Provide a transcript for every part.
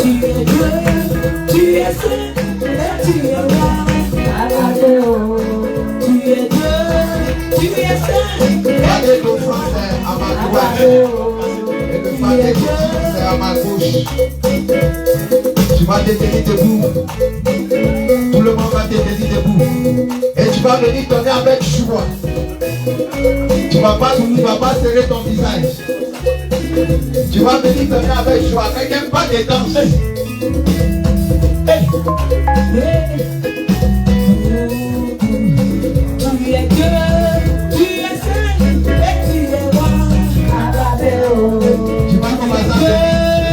Tu vas te tenir debout. Tout le monde va te tenir debout. Et tu vas venir donner avec joie. Tu ne vas pas serrer ton visage. Tu vas venir donner avec joie. Quelqu'un pas de danser. Tu es Dieu, tu es saint et tu es roi. Tu vas commencer à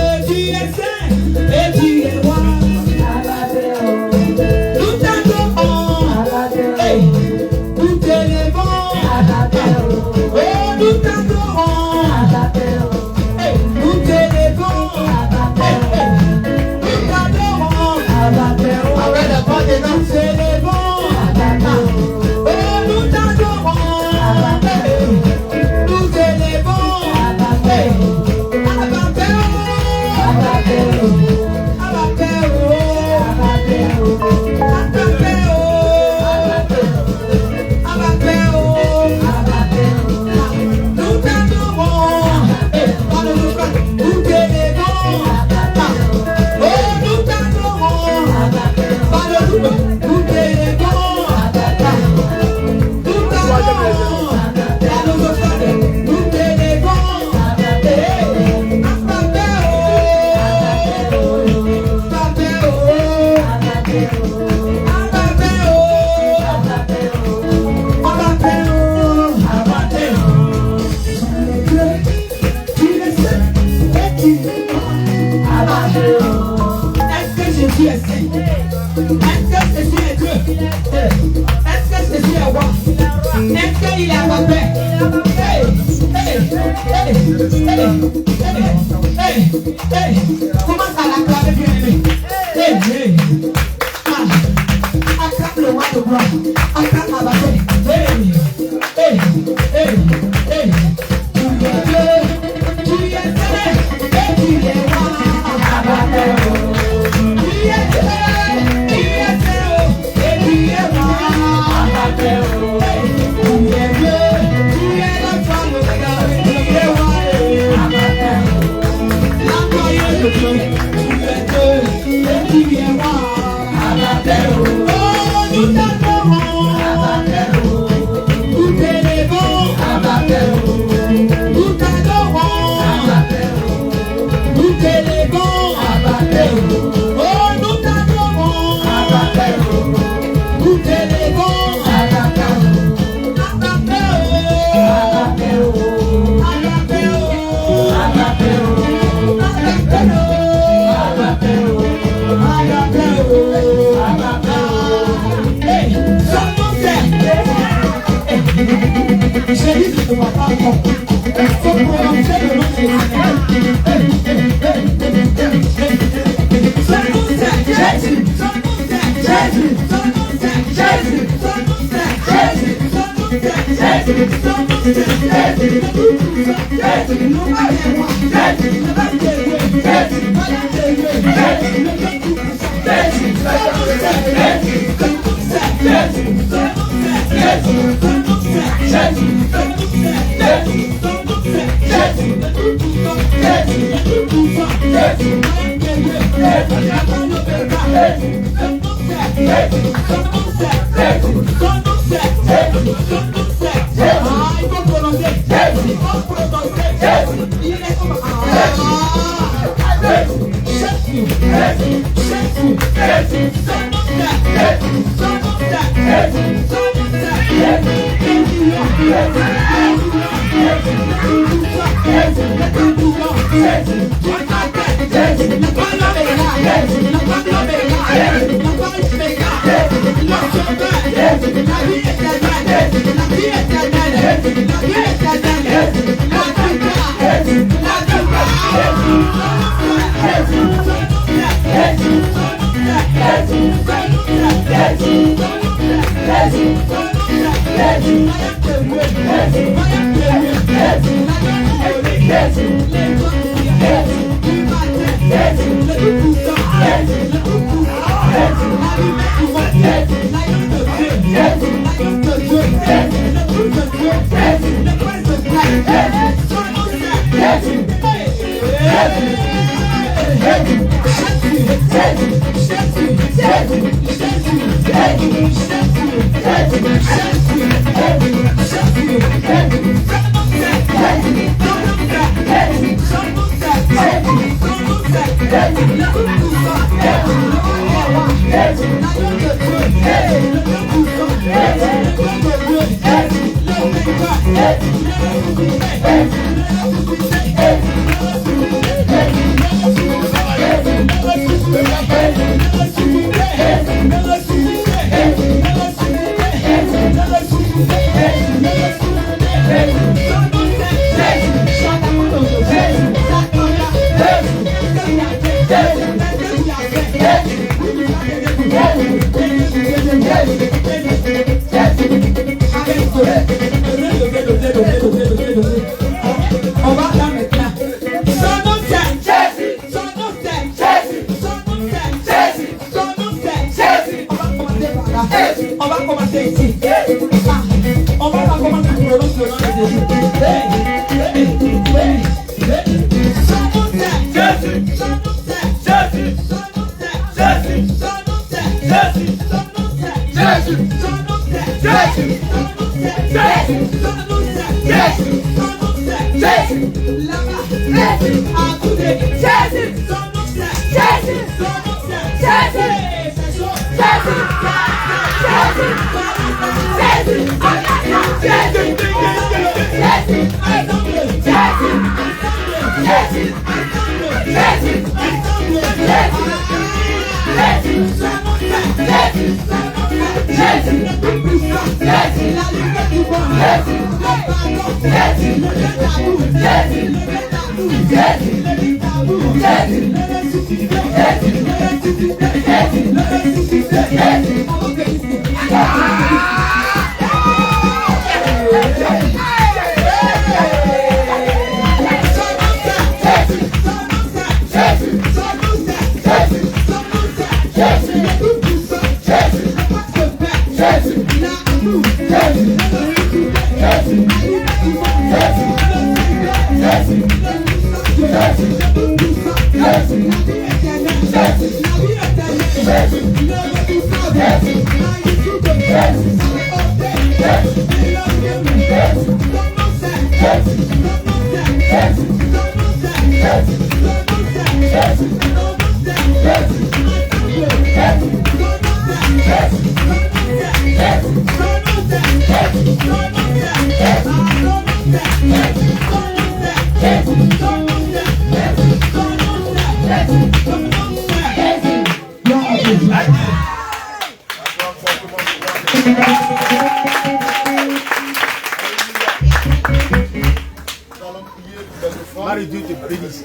Marie, Dieu te bénisse.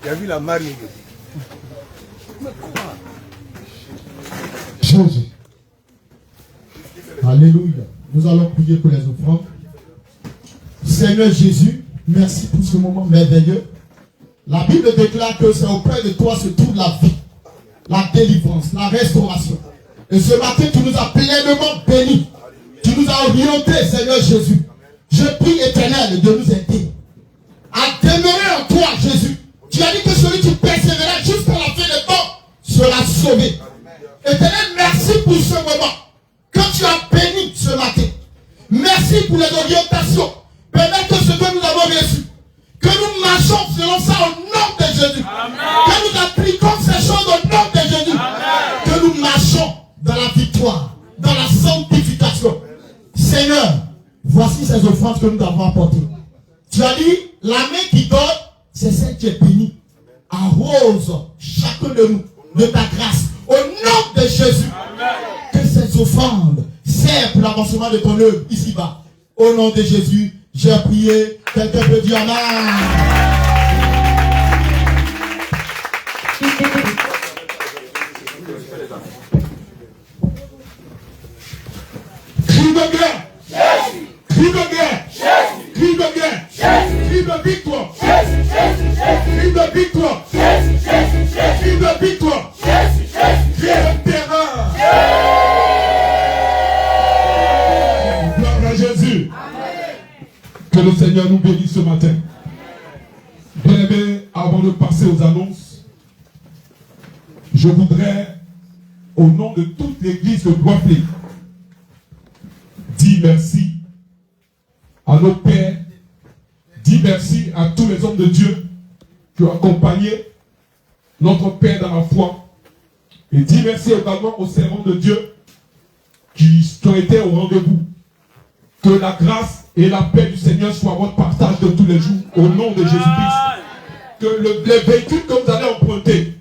Tu as vu la Marie? Jésus. Alléluia. Nous allons prier pour les offrandes. Seigneur Jésus, merci pour ce moment merveilleux. La Bible déclare que c'est auprès de toi se trouve la vie, la délivrance, la restauration. Et ce matin, tu nous as pleinement bénis. Tu nous as orientés, Seigneur Jésus. Je prie, Éternel, de nous aider à demeurer en toi, Jésus. Tu as dit que celui qui persévérera jusqu'à la fin des temps sera sauvé. Éternel, merci pour ce moment que tu as béni ce matin. Merci pour les orientations. Permets que ce que nous avons reçu, que nous marchons selon ça au nom de Jésus. Amen. Que nous appliquons ces choses au nom de Jésus. Amen. Que nous marchons dans la victoire, dans la sanctification. Seigneur, voici ces offrandes que nous avons apportées. Tu as dit, la main qui donne, c'est celle qui est bénie. Arrose chacun de nous de ta grâce. Au nom de Jésus. Amen. Que ces offrandes servent pour l'avancement de ton œuvre ici-bas. Au nom de Jésus, j'ai prié. Quelqu'un peut dire Amen. Crie de guerre. Crie de guerre. Crie de guerre. Crie de victoire. Crie de victoire. Seigneur nous bénisse ce matin. Bien aimé, avant de passer aux annonces, je voudrais, au nom de toute l'église de Bois-Flé, dire merci à nos pères, dire merci à tous les hommes de Dieu qui ont accompagné notre Père dans la foi. Et dire merci également aux servants de Dieu qui ont été au rendez-vous. Que la grâce et la paix du Seigneur soient votre partage de tous les jours au nom de Jésus-Christ. Que les véhicules que vous allez emprunter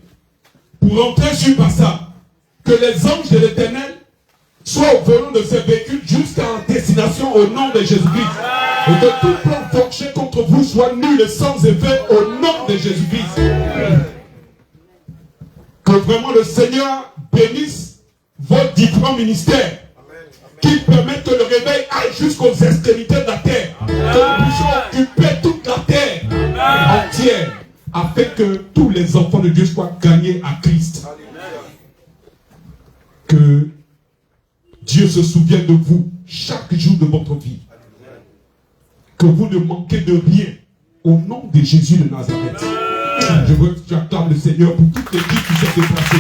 pour entrer sur Bassa, que les anges de l'Éternel soient au volant de ces véhicules jusqu'à destination au nom de Jésus-Christ. Et que tout plan forgé contre vous soit nul et sans effet au nom de Jésus-Christ. Que vraiment le Seigneur bénisse vos différents ministères. Qu'il permette que le réveil aille jusqu'aux extrémités de la terre. Que nous puissions occuper toute la terre entière. Afin que tous les enfants de Dieu soient gagnés à Christ. Que Dieu se souvienne de vous chaque jour de votre vie. Que vous ne manquez de rien au nom de Jésus de Nazareth. Je veux que tu acclames le Seigneur pour toute l'équipe qui s'est déplacée.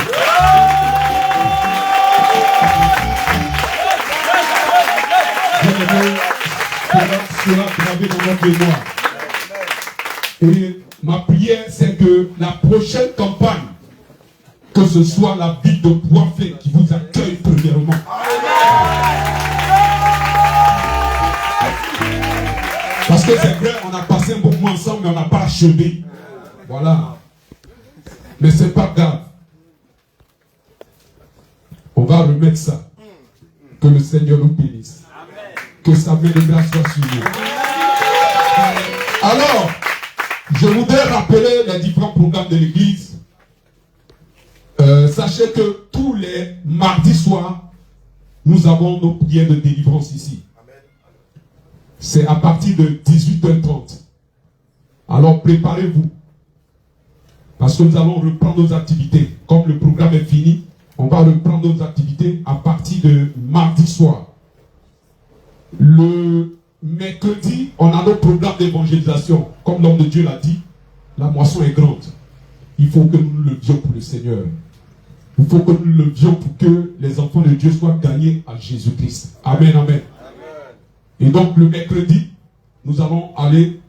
Cela sera gravé dans notre mémoire. Et ma prière, c'est que la prochaine campagne, que ce soit la ville de Bois-Flé qui vous accueille premièrement. Parce que c'est vrai, on a passé un bon moment ensemble, mais on n'a pas achevé. Voilà. Mais c'est pas grave. On va remettre ça. Que le Seigneur nous bénisse. Que sa main de grâce soit sur nous. Alors, je voudrais rappeler les différents programmes de l'église. Sachez que tous les mardis soirs, nous avons nos prières de délivrance ici. C'est à partir de 18h30. Alors préparez-vous. Parce que nous allons reprendre nos activités. Comme le programme est fini, on va reprendre nos activités à partir de mardi soir. Le mercredi, on a nos programmes d'évangélisation. Comme l'homme de Dieu l'a dit, la moisson est grande. Il faut que nous nous levions pour le Seigneur. Il faut que nous nous levions pour que les enfants de Dieu soient gagnés à Jésus-Christ. Amen, amen. Et donc le mercredi, nous allons aller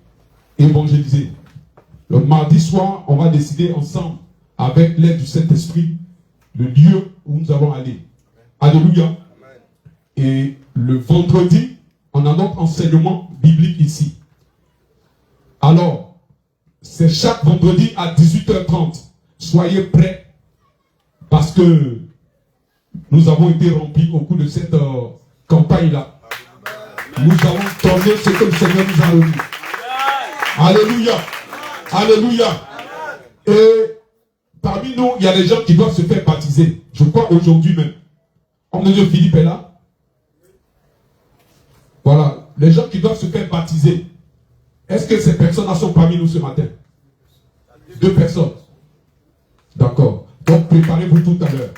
évangéliser. Le mardi soir, on va décider ensemble, avec l'aide du Saint-Esprit, le lieu où nous allons aller. Alléluia. Et le vendredi, on a notre enseignement biblique ici. Alors, c'est chaque vendredi à 18h30. Soyez prêts, parce que nous avons été remplis au cours de cette campagne-là. Nous allons donner ce que le Seigneur nous a remis. Alléluia. Alléluia. Et parmi nous, il y a des gens qui doivent se faire baptiser. Je crois aujourd'hui même. Homme de Dieu, Philippe est là. Voilà. Les gens qui doivent se faire baptiser. Est-ce que ces personnes-là sont parmi nous ce matin? 2 personnes. D'accord. Donc préparez-vous tout à l'heure.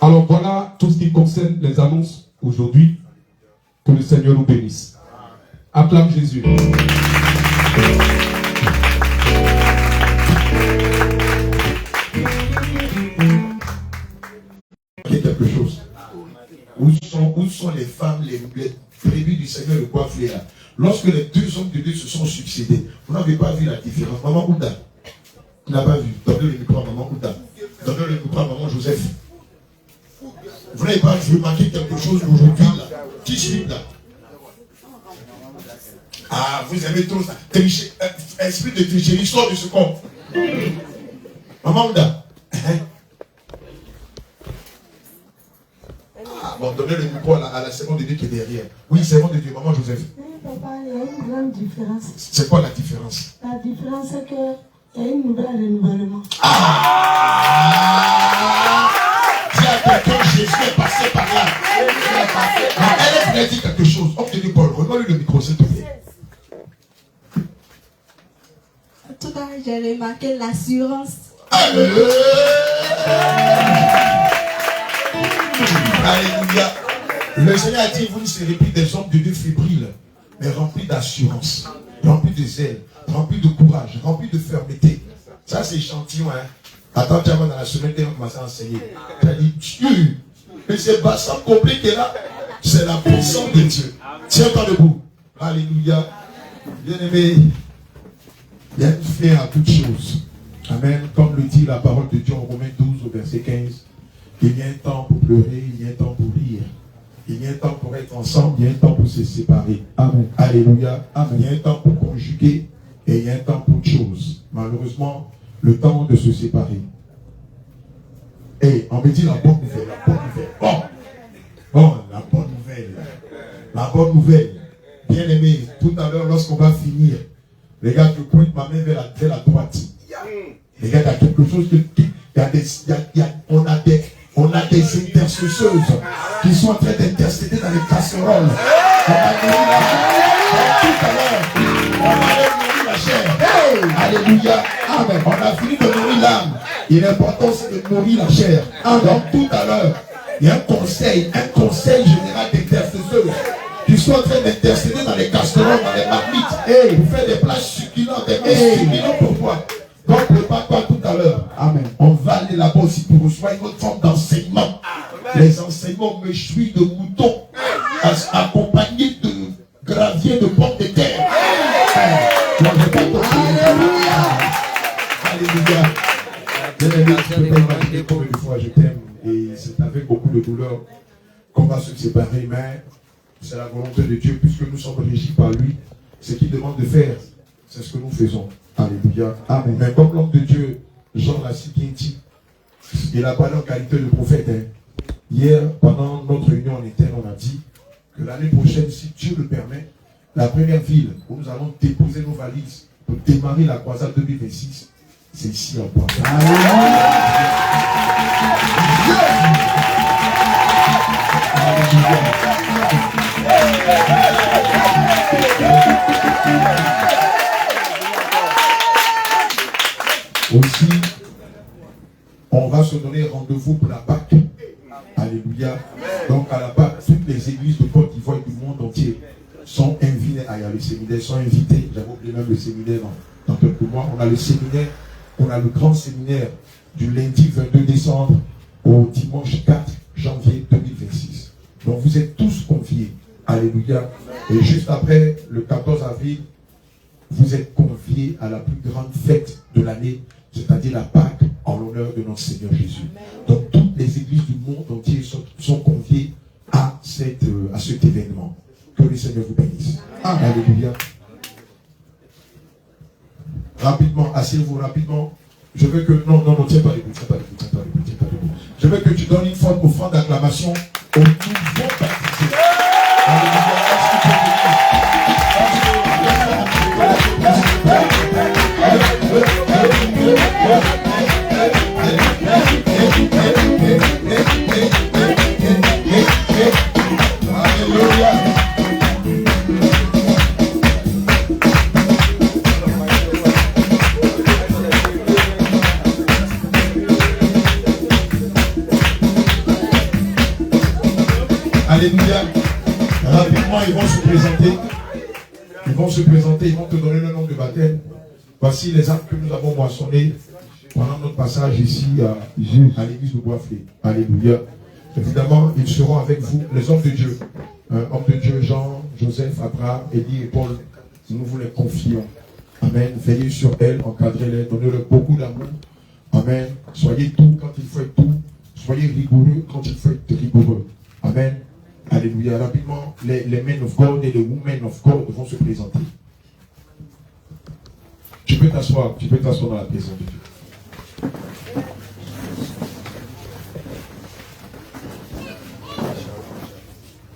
Alors voilà tout ce qui concerne les annonces aujourd'hui. Que le Seigneur nous bénisse. Acclame Jésus. Quelque chose. Où sont les femmes, les prévues du Seigneur de Bois-Flé là? Lorsque les 2 hommes de Dieu se sont succédés, vous n'avez pas vu la différence. Maman Ouda, tu n'as pas vu. Donnez le micro à Maman Ouda. Donnez le micro à Maman Joseph. Vous n'avez pas remarqué quelque chose aujourd'hui là? Qui suit là? Ah, vous aimez trop ça. Esprit de tricherie, sort de ce corps. Maman Ouda. Ah, bon, donnez le micro à la seconde de Dieu qui est derrière. Oui, seconde de Dieu, Maman Joseph. Oui, papa, il y a une grande différence. C'est quoi la différence? La différence, c'est qu'il y a une nouvelle renouvellement. Ah! Dis à quelqu'un, Jésus est passé par là. Elle voulait dire quelque chose. On te dit, Paul, remets-lui le micro, s'il te plaît. En tout cas, j'ai remarqué l'assurance. Alléluia. Le Seigneur a dit, vous ne serez plus des hommes de Dieu fébriles, mais remplis d'assurance, remplis de zèle, remplis de courage, remplis de fermeté. Ça, c'est échantillon, hein. Attends, tu vas dans la semaine, tu vas commencer à enseigner. Tu as dit, Dieu, mais c'est pas ça compliqué là. C'est la puissance de Dieu. Tiens-toi debout. Alléluia. Bien-aimé, il y a une fin à toutes choses. Amen. Comme le dit la parole de Dieu en Romains 12 au verset 15. Il y a un temps pour pleurer, il y a un temps pour rire. Il y a un temps pour être ensemble, il y a un temps pour se séparer. Amen. Alléluia. Amen. Il y a un temps pour conjuguer et il y a un temps pour autre chose. Malheureusement, le temps de se séparer. Et on me dit la bonne nouvelle, la bonne nouvelle. Bon, la bonne nouvelle. La bonne nouvelle. Bien aimé, tout à l'heure, lorsqu'on va finir, les gars, je pointe ma main vers la droite. Les gars, il y a quelque chose on a des intercesseuses qui sont en train d'intercéder dans les casseroles. On a tout à l'heure. On a nourri la chair. Alléluia. Amen. On a fini de nourrir l'âme. Il est important aussi de nourrir la chair. Donc tout à l'heure, il y a un conseil général d'intercesseurs qui sont en train d'intercéder dans les casseroles, dans les marmites, pour faire des plats succulents, des mets succulents pour toi. Donc prépare-toi tout à l'heure. Amen. On va aller là-bas aussi pour recevoir une autre forme d'enseignement. Les enseignements méchouis de moutons, accompagnés de gravier de pommes de terre. Alléluia. Bien-aimé, tu peux pas imaginer combien de fois je t'aime. Et c'est avec beaucoup de douleur qu'on va se séparer, mais c'est la volonté de Dieu, puisque nous sommes régis par lui. Ce qu'il demande de faire, c'est ce que nous faisons. Alléluia. Amen. Mais comme l'homme de Dieu, Jean Lassi-Kinti, il a parlé en qualité de prophète. Hier, pendant notre réunion en interne, on a dit que l'année prochaine, si Dieu le permet, la première ville où nous allons déposer nos valises pour démarrer la croisade 2026, c'est ici en Bois. Aussi, on va se donner rendez-vous pour la Pâque. Alléluia. Donc à la Pâque, toutes les églises de Côte d'Ivoire et du monde entier sont invitées à y aller. Les séminaires sont invités. J'avais oublié même le séminaire dans quelques mois. On a le séminaire, on a le grand séminaire du lundi 22 décembre au dimanche 4 janvier 2026. Donc vous êtes tous conviés. Alléluia. Et juste après, le 14 avril, vous êtes conviés à la plus grande fête de l'année, c'est-à-dire la Pâque en l'honneur de notre Seigneur Jésus. Donc toutes les églises du monde entier sont conviées à cet événement. Que le Seigneur vous bénisse. Alléluia. Rapidement, asseyez-vous rapidement. Je veux que... Non, tiens pas debout. Je veux que tu donnes une forte offrande d'acclamation au nouveau baptisé. Alléluia. Alléluia. Rapidement, ils vont se présenter. Ils vont te donner le nom de baptême. Voici les actes que nous avons moissonnés pendant notre passage ici à l'église de Boisflé. Alléluia. Évidemment, ils seront avec vous, les hommes de Dieu. Hommes de Dieu, Jean, Joseph, Abraham, Élie et Paul. Nous vous les confions. Amen. Veillez sur elles, encadrez-les, donnez-leur beaucoup d'amour. Amen. Soyez doux quand il faut être doux. Soyez rigoureux quand il faut être rigoureux. Amen. Alléluia. Rapidement, les men of God et les women of God vont se présenter. Tu peux t'asseoir dans la présence de Dieu.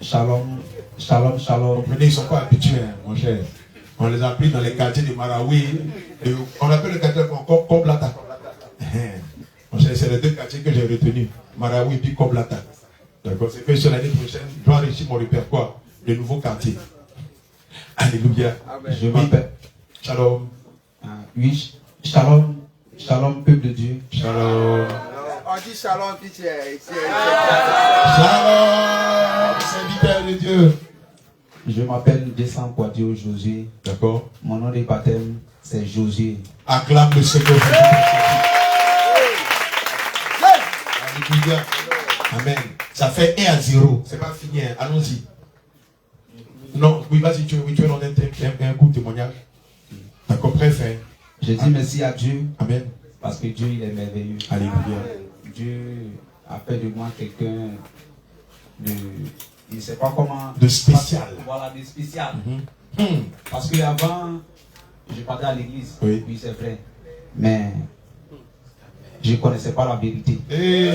Shalom, shalom, shalom. Comprenez, ils ne sont pas habitués, mon cher. On les a pris dans les quartiers de Marawi. On appelle le quartier encore Koblata. Mon cher, c'est les deux quartiers que j'ai retenus. Marawi et Koblata. D'accord, c'est fait sur l'année prochaine. Je dois enrichir mon répertoire. Le nouveau quartier. Alléluia. Je m'appelle. Shalom. Oui, shalom, shalom, peuple de Dieu. Shalom. On dit shalom, puis c'est Shalom, serviteur de Dieu. Je m'appelle Descend Quadio Josué. D'accord. Mon nom de baptême, c'est Josué. Acclame le Seigneur. Alléluia. Amen. Ça fait 1-0. C'est pas fini. Hein. Allons-y. Non, oui, vas-y, tu veux donner un coup de témoignage. D'accord, préfet. Je dis merci à Dieu. Amen. Parce que Dieu, il est merveilleux. Alléluia. Dieu a fait de moi quelqu'un de... Il ne sait pas comment... De spécial. Voilà, de spécial. Mm-hmm. Parce qu'avant, je partais à l'église. Oui. Oui, c'est vrai. Mais je ne connaissais pas la vérité. Et...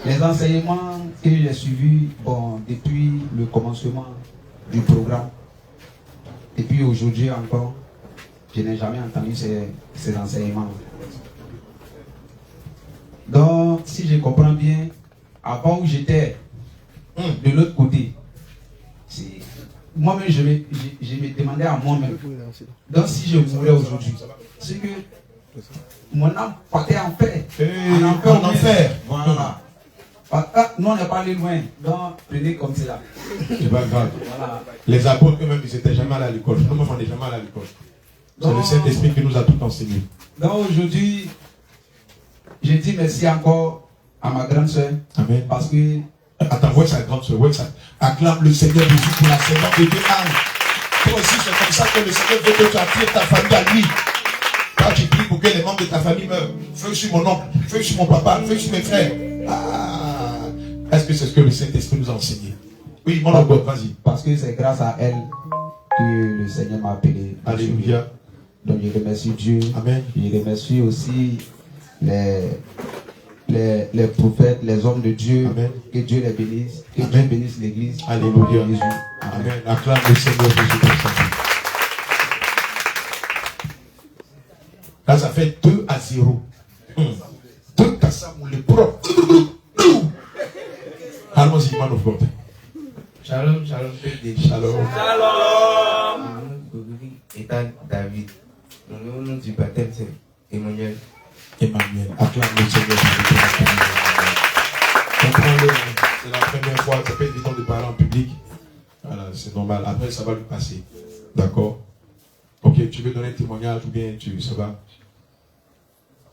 Les enseignements que j'ai suivis, depuis le commencement du programme, et puis aujourd'hui encore, je n'ai jamais entendu ces enseignements. Donc, si je comprends bien, avant où j'étais, de l'autre côté, si moi-même je me demandais à moi-même, donc si je mourais aujourd'hui, c'est que mon âme partait en paix. En enfer. Voilà. Nous on n'est pas allé loin, donc prenez comme cela. C'est pas grave. Voilà. Les apôtres eux-mêmes, ils n'étaient jamais allés à l'école. Nous-mêmes, on n'est jamais allés à l'école. C'est le Saint-Esprit qui nous a tout enseigné. Donc aujourd'hui, je dis merci encore à ma grande soeur. Amen. Parce que... Attends, où est sa grande soeur? Acclame le Seigneur Jésus pour la Seigneur de Dieu. Toi aussi, c'est comme ça que le Seigneur veut que tu attires ta famille à lui. Quand tu pries pour que les membres de ta famille meurent, feu sur mon oncle, feu sur mon papa, feu sur mes frères. Est-ce que c'est ce que le Saint-Esprit nous a enseigné? Oui, mon oncle, vas-y. Parce que c'est grâce à elle que le Seigneur m'a appelé. Alléluia. Donc je remercie Dieu. Amen. Je remercie aussi les prophètes, les hommes de Dieu. Amen. Que Dieu les bénisse. Que Amen. Dieu bénisse l'église. Alléluia. Jésus. Amen. Amen. Acclame le Seigneur Jésus. Là, ça fait 2-0. 2 Kassamoulé propre. Allons-y, man of God. Shalom, shalom, peuple. Shalom. État David. Le nom du baptême, c'est Emmanuel. Emmanuel. Acclame le Seigneur Jésus. Comprends-le. C'est la première fois. C'est pas évident de parler en public. Voilà, c'est normal. Après, ça va lui passer. D'accord? Ok, tu veux donner un témoignage ou bien ça va?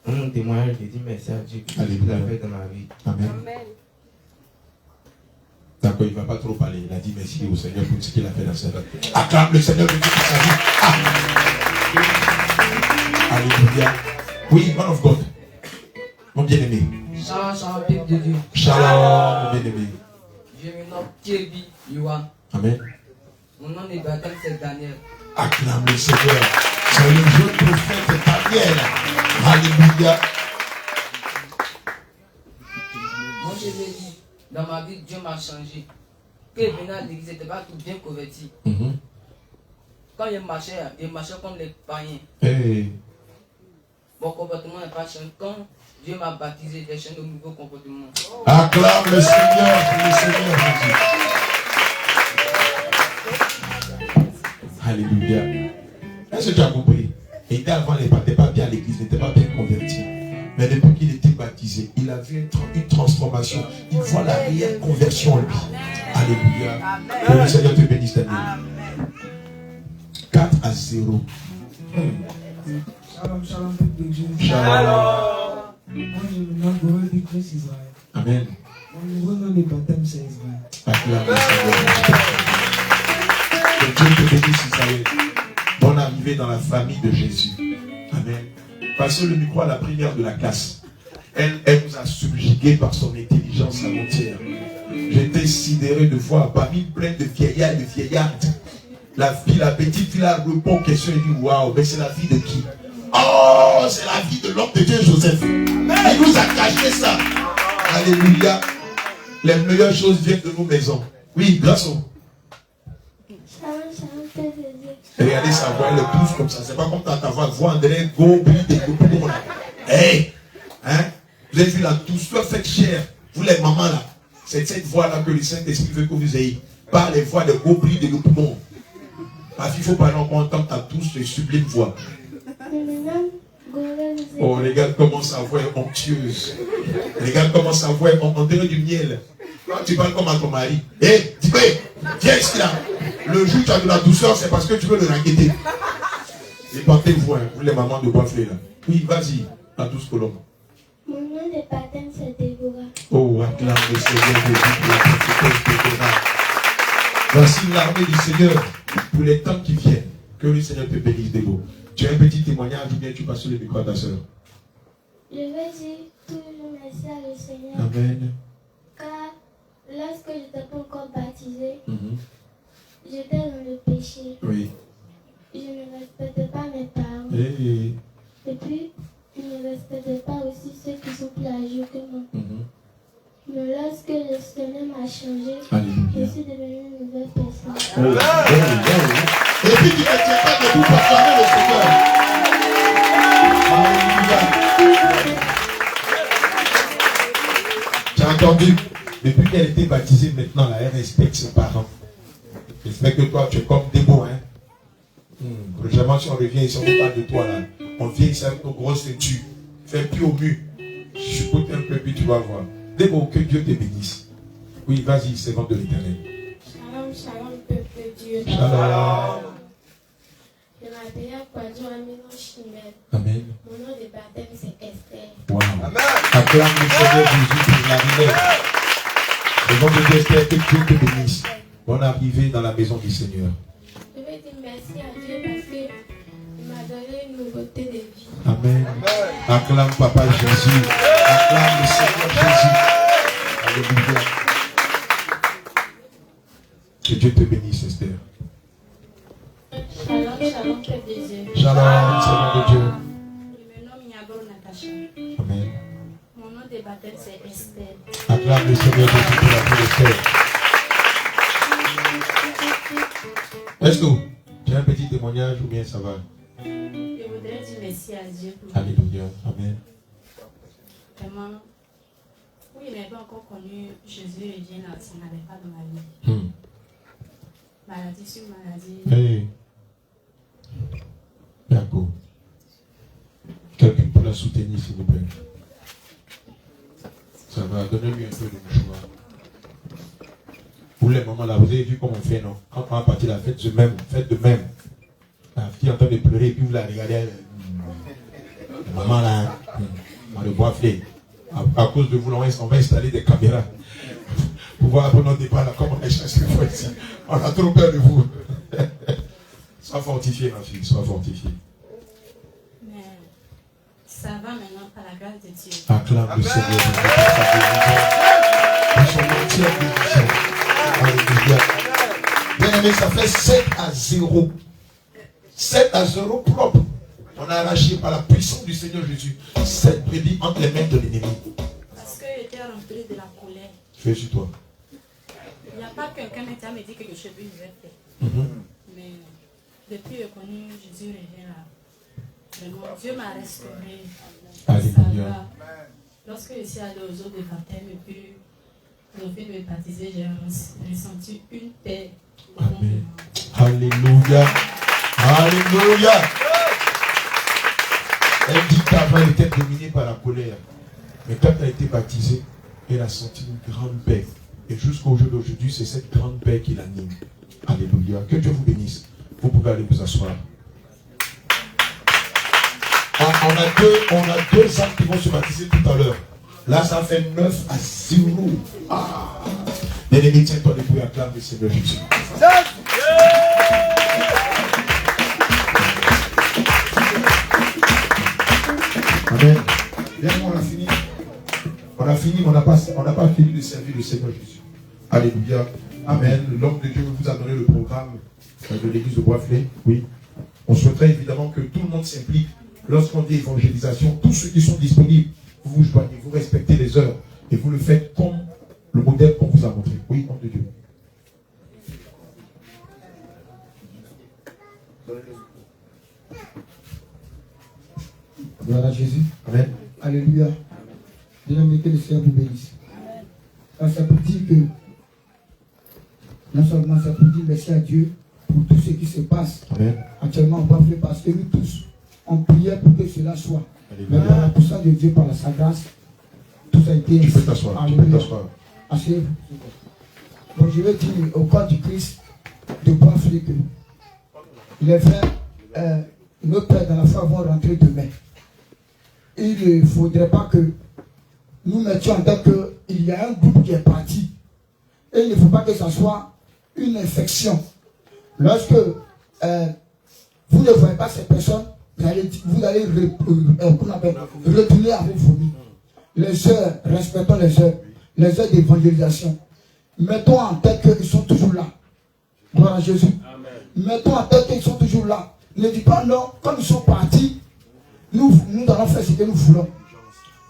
Mon témoignage, je dis merci à Dieu pour ce qu'il a fait dans ma vie. Amen. D'accord, il ne va pas trop parler. Il a dit merci au Seigneur pour ce qu'il a fait dans sa vie. Acclame le Seigneur de Dieu pour sa vie. Alléluia. Oui, man of God. Mon bien-aimé. Shalom, shalom, peuple de Dieu. Shalom, mon bien-aimé. Je me nomme Kirby Yohan. Amen. Mon nom de baptême, c'est Daniel. Acclame le Seigneur. C'est le jeune prophète Daniel. Alléluia. Moi, je l'ai dit, dans ma vie, Dieu m'a changé. Quand je venais à l'église, je n'étais pas tout bien converti. Quand je marchais comme les païens. Hey. Mon comportement n'est pas changé. Quand Dieu m'a baptisé, j'ai changé de nouveau comportement. Acclame le Seigneur pour le Seigneur Jésus. Alléluia. Est-ce que tu as compris? Il était avant, il n'était pas bien à l'église, il n'était pas bien converti. Mais depuis qu'il était baptisé, il a vu une transformation. Il voit la réelle conversion en lui. Alléluia. Que le Seigneur te bénisse, Daniel. 4-0. Shalom, shalom, peuple de Dieu. Shalom. Moi, je me nomme Goël du Christ Israël. Amen. Mon nouveau nom de baptême, c'est Israël. Acclame le Seigneur. Que Dieu te bénisse, Israël. Bonne arrivée dans la famille de Jésus. Amen. Passez le micro à la prière de la classe. Elle nous a subjugués par son intelligence avant-hier. J'étais sidéré de voir parmi plein de vieillards et de vieillardes. La petite fille a répondu aux questions et dit waouh, mais c'est la vie de qui? Oh, c'est la vie de l'homme de Dieu Joseph. Il nous a caché ça. Alléluia. Les meilleures choses viennent de nos maisons. Oui, grâce au. Regardez sa voix, elle pousse comme ça. C'est pas comme ta voix, André, go, hey, hein? Vous avez vu la douceur faite chair. Vous les mamans là. C'est cette voix-là que le Saint-Esprit veut que vous ayez. Pas les voix de gobris de Ma fille, il faut parler en entendre ta douce et sublime voix. Je me nomme Oh, les gars commencent à voir onctueuse. Les gars commencent à voir on dirait du miel. Quand tu parles comme à ton mari, hé, viens ici là. Le jour où tu as de la douceur, c'est parce que tu veux le raqueter. Et portez-vous, hein, vous les mamans de Boisflé là. Oui, vas-y, la douce colombe. Mon nom de baptême c'est Déborah. Oh, acclame le Seigneur de Déborah. Voici l'armée du Seigneur pour les temps qui viennent. Que le Seigneur te bénisse, Déborah. Tu as un petit témoignage ou bien tu passes sur le micro à ta soeur? Je vais dire toujours merci à le Seigneur. Amen. Car lorsque je n'étais pas encore baptisée, j'étais dans le péché. Oui. Je ne respectais pas mes parents. Hey. Et puis, je ne respectais pas aussi ceux qui sont plus âgés que moi. Mais lorsque le Seigneur m'a changé, je suis devenue une nouvelle personne. Et puis tu ne tiens pas debout pour acclamer le Seigneur. Alléluia. Tu as entendu? Depuis qu'elle était baptisée, maintenant, là, elle respecte ses parents. J'espère que toi, tu es comme Déborah. Prochainement, si on revient ici, on parle de toi là. On vient ici avec nos grosses ceintures. Fais plus au mur. Chupote un peu, puis tu vas voir. Déborah, que Dieu te bénisse. Oui, vas-y, c'est de l'Éternel. Shalom, shalom, peuple de Dieu. Shalom. Je m'appelle Kwadjo Amino Chimel. Amen. Mon nom de baptême c'est Esther. Wow. Acclame le Seigneur Jésus pour la relève. Le nom de Dieu, Esther, que Dieu te bénisse. Bonne arrivée dans la maison du Seigneur. Je veux dire merci à Dieu parce qu'il m'a donné une nouveauté de vie. Amen. Acclame Papa Jésus. Acclame le Seigneur Jésus. Alléluia. Que Dieu te bénisse, Esther. Shalom, shalom, peuple de Dieu. Shalom, Seigneur de Dieu. Je me nomme Yabor Natacha. Amen. Mon nom de baptême c'est Esther. Acclame le Seigneur Jésus pour la vie d'Esther. Est-ce que tu as un petit témoignage ou bien ça va? Je voudrais dire merci à Dieu pour Alléluia. Amen. vraiment. Oui, il n'avait pas encore connu Jésus et Dieu, ça n'avait pas dans ma vie. Maladie sur maladie. Hey. D'accord. Quelqu'un pour la soutenir, s'il vous plaît. Ça va, donnez-lui un peu de mouchoir. Vous les mamans là, vous avez vu comment on fait, non? Quand on va partir la fête de même, faites de même. La fille est en train de pleurer, puis vous la regardez. Maman là, on le voit faire. À cause de vous, on va installer des caméras. Pour voir après notre départ là, comment on est chassé une fois ici. On a trop peur de vous. Sois fortifié, ma fille, sois fortifié. Mais ça va maintenant par la grâce de Dieu. Acclame le Seigneur de son entière bénédiction. Alléluia. Bien aimé, ça fait 7-0. 7-0 propre. On a arraché par la puissance du Seigneur Jésus 7 brebis entre les mains de l'ennemi. Parce que j'étais remplie de la colère. Fais sur toi. Il n'y a pas quelqu'un qui m'a dit que le cheveu il devait faire. Mais depuis que j'ai connu Jésus revient là. Vraiment, Dieu m'a restauré. Alléluia. Lorsque je suis allée aux eaux de baptême et puis au fait de me baptiser, j'ai ressenti une paix. Amen. Alléluia. Alléluia. Elle dit qu'avant elle était dominée par la colère. Mais quand elle a été baptisée, elle a senti une grande paix. Et jusqu'au jour d'aujourd'hui, c'est cette grande paix qui l'anime. Alléluia. Que Dieu vous bénisse. Vous pouvez aller vous asseoir. On a deux âmes qui vont se baptiser tout à l'heure. Là, ça fait 9-0. Ah. L'ennemi, tiens-toi debout et acclame le Seigneur Jésus. Amen. Bien, on a fini. On a fini, mais on n'a pas fini de servir le Seigneur Jésus. Alléluia. Amen. L'homme de Dieu vous a donné le programme de l'église de Boisflé. Oui. On souhaiterait évidemment que tout le monde s'implique. Lorsqu'on dit évangélisation, tous ceux qui sont disponibles, vous vous joignez, vous respectez les heures et vous le faites comme le modèle qu'on vous a montré. Oui, homme de Dieu. Gloire à Jésus. Amen. Alléluia. Bien-aimé, que le Seigneur vous bénisse. Ça pour dire que, non seulement ça pour dire merci à Dieu pour tout ce qui se passe Amen. actuellement on va faire parce que nous tous, on priait pour que cela soit. Mais par la puissance de Dieu, par sa grâce, tout ça a été... Tu peux t'asseoir. Tu peux t'asseoir. Asseyez-vous. Donc je vais dire au corps du Christ de Bois-Fléque que les frères, nos pères dans la foi vont rentrer demain. Il ne faudrait pas que nous mettions en tête qu'il y a un groupe qui est parti. Et il ne faut pas que ce soit une infection. Lorsque vous ne voyez pas ces personnes, vous allez retourner à vos familles. Les heures, respectons les heures d'évangélisation. Mettons en tête qu'ils sont toujours là. Gloire à Jésus. Amen. Mettons en tête qu'ils sont toujours là. Ne dis pas non, comme ils sont partis, nous allons faire ce que nous voulons.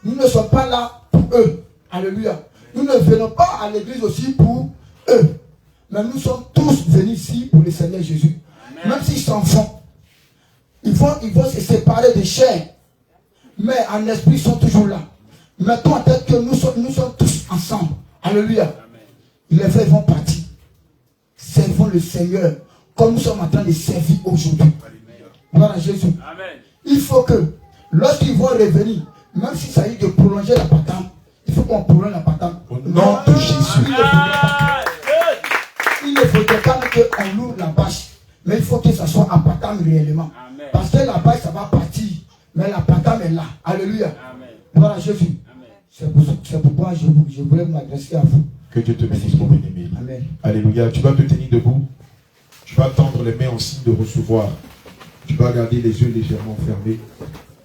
Nous ne sommes pas là pour eux. Alléluia. Nous ne venons pas à l'église aussi pour eux. Mais nous sommes tous venus ici pour le Seigneur Jésus. Amen. Même s'ils s'en vont, ils vont se séparer de chair. Mais en esprit, ils sont toujours là. Mettons en tête que nous sommes tous ensemble. Alléluia. Amen. Les frères vont partir. Servons le Seigneur comme nous sommes en train de servir aujourd'hui. Gloire à Jésus. Amen. Il faut que, lorsqu'ils vont revenir, même s'il s'agit de prolonger la patente, il faut qu'on prolonge la patente. Au nom de Jésus. Il ne faudrait pas qu'on loue la bâche, mais il faut que ça soit à patente réellement. Amen. Parce que la bâche, ça va partir, mais la patente est là. Alléluia. Amen. Gloire à Jésus. C'est pourquoi je voulais m'adresser à vous. Que Dieu te bénisse, mon bien-aimé. Amen. Alléluia. Tu vas te tenir debout. Tu vas tendre les mains en signe de recevoir. Tu vas garder les yeux légèrement fermés.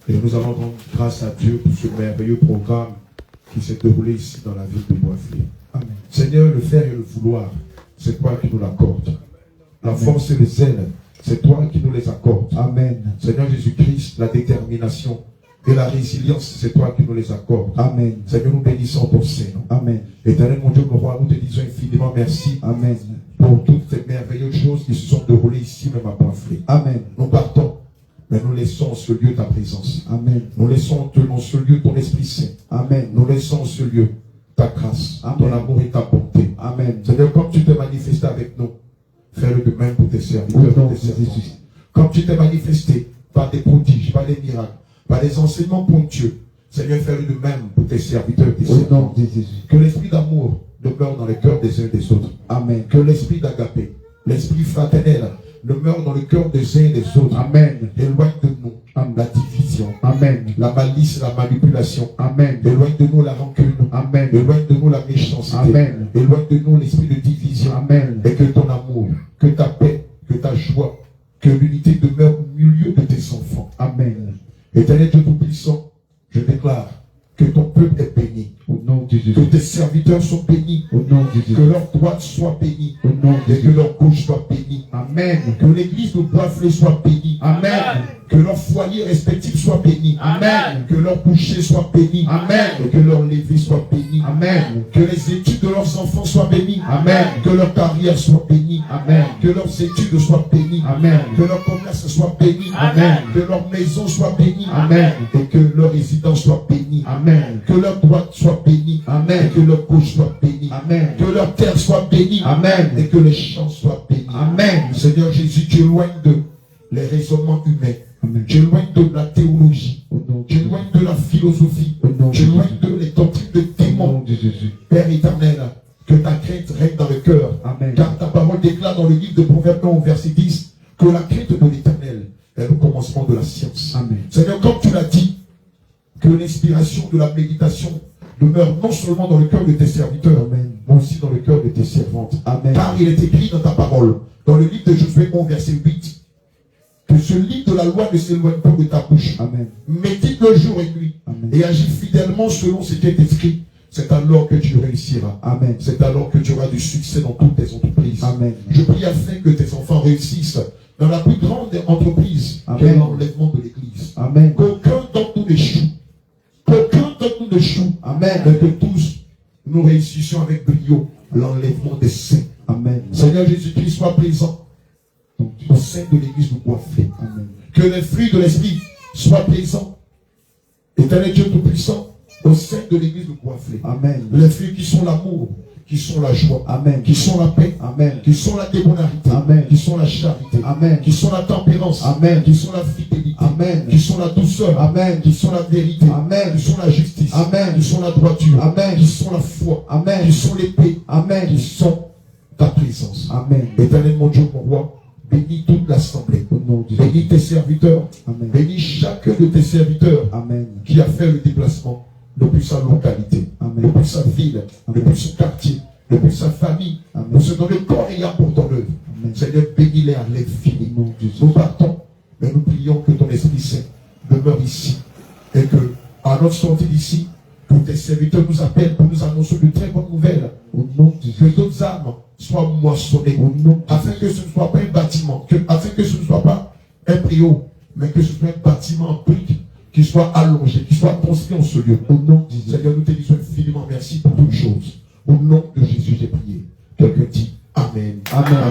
Et nous allons rendre grâce à Dieu pour ce merveilleux programme qui s'est déroulé ici dans la ville de Bois-Fléque. Amen. Seigneur, le faire et le vouloir, c'est toi qui nous l'accordes. La force et le zèle, c'est toi qui nous les accordes. Amen. Seigneur Jésus-Christ, la détermination et la résilience, c'est toi qui nous les accordes. Amen. Seigneur, nous bénissons ton Seigneur. Amen. Éternel mon Dieu, mon roi, nous te disons infiniment merci. Amen. Pour toutes ces merveilleuses choses qui se sont déroulées ici même à Bois-Fléque. Amen. Nous partons, mais nous laissons en ce lieu ta présence. Amen. Nous laissons en ce lieu ton Esprit Saint. Amen. Nous laissons en ce lieu ta grâce, Amen. Ton amour et ta bonté. Amen. Seigneur, comme tu t'es manifesté avec nous, fais-le de même pour tes serviteurs, pour tes servantes. Comme tu t'es manifesté par des prodiges, par des miracles, par des enseignements ponctueux, Seigneur, fais-le de même pour tes serviteurs, tes servantes. Que l'esprit d'amour demeure dans les cœurs des uns et des autres. Amen. Que l'esprit d'agapé, l'esprit fraternel, demeure dans le cœur des uns et des autres. Amen. Éloigne de nous la division. Amen. La malice, la manipulation. Amen. Éloigne de nous la rancune. Amen. Éloigne de nous la méchanceté. Amen. Éloigne de nous l'esprit de division. Amen. Et que ton amour, que ta paix, que ta joie, que l'unité demeure au milieu de tes enfants. Amen. Éternel Dieu Tout-Puissant, je déclare que ton peuple est béni. Au nom de Jésus. Que tes serviteurs sont bénis. Au nom de Jésus. Que leur droite soit bénie. Au nom de Jésus. Et que leur gauche soit bénie. Amen. Que l'église de Bois-Fléque soit bénie. Amen. Que leur foyer respectif soit béni. Amen. Que leur coucher soit béni. Amen. Et que leur lever soit béni. Amen. Que les études de leurs enfants soient bénies. Amen. Que leur carrière soit bénie. Amen. Que leurs études soient bénies. Amen. Que leur commerce soit béni. Amen. Que leur maison soit bénie. Amen. Et que leur résidence soit bénie. Amen. Que leur droite soit bénie. Amen. Et que leur gauche soit bénie. Amen. Que leur terre soit bénie. Amen. Et que les champs soient bénis. Amen. Seigneur Jésus, tu éloignes de les raisonnements humains. Tu éloignes de la théologie. Tu éloignes de la philosophie. Tu éloignes de les doctrines de démons. Père éternel, que ta crainte règne dans le cœur. Amen. Car ta parole déclare dans le livre de Proverbes 11, verset 10, que la crainte de l'éternel est le commencement de la science. Amen. Seigneur, comme tu l'as dit, que l'inspiration de la méditation demeure non seulement dans le cœur de tes serviteurs, Amen. Mais aussi dans le cœur de tes servantes. Amen. Car il est écrit dans ta parole, dans le livre de Josué 11, verset 8, que ce livre de la loi ne s'éloigne pas de ta bouche. Amen. Médite-le jour et nuit. Amen. Et agis fidèlement selon ce qui est écrit. C'est alors que tu réussiras. Amen. C'est alors que tu auras du succès dans toutes tes entreprises. Amen. Je prie afin que tes enfants réussissent dans la plus grande entreprise, qui est l'enlèvement de l'Église. Amen. Qu'aucun d'entre nous n'échoue. Qu'aucun d'entre nous n'échoue. Amen. Mais que tous nous réussissions avec brio l'enlèvement des saints. Amen. Seigneur Jésus-Christ soit présent au sein de l'église de Bois-Fléque. Que les fruits de l'esprit soient présents. Éternel Dieu Tout-Puissant, au sein de l'église de Bois-Fléque. Amen. Les fruits qui sont l'amour, qui sont la joie, Amen. qui sont la paix, Amen. qui sont la débonarité, Amen. qui sont la charité, Amen. qui sont la tempérance, Amen. qui sont la fidélité, Amen. qui sont la douceur, Amen. qui sont la vérité, Amen. qui sont la justice, Amen. qui sont la droiture, Amen. qui sont la foi, Amen. qui sont l'épée, Amen. qui sont ta présence. Amen. Éternel mon Dieu, mon roi, bénis toute l'assemblée, Au nom de bénis tes serviteurs, Amen. bénis chacun de tes serviteurs Amen. qui a fait le déplacement depuis sa localité, Amen. depuis sa ville, Amen. depuis son quartier, depuis sa famille, Amen. pour se donner corps et âme pour ton œuvre. Amen. Seigneur, bénis-les à l'infini. Au nom de Jésus. Nous partons, mais nous prions que ton Esprit Saint demeure ici et que, à notre sortie d'ici, que tes serviteurs nous appellent pour nous annoncer de très bonnes nouvelles. Au nom de Que Jésus. d'autres âmes soient moissonnées, Au nom de afin que ce ne soit pas un bâtiment, afin que ce ne soit pas un préau, mais que ce soit un bâtiment en briques qui soit allongé, qui soit construit en ce lieu. Au nom de Jésus. Seigneur, nous te disons infiniment merci pour toutes choses. Au nom de Jésus, j'ai prié. Quelqu'un dit Amen. Amen. Amen.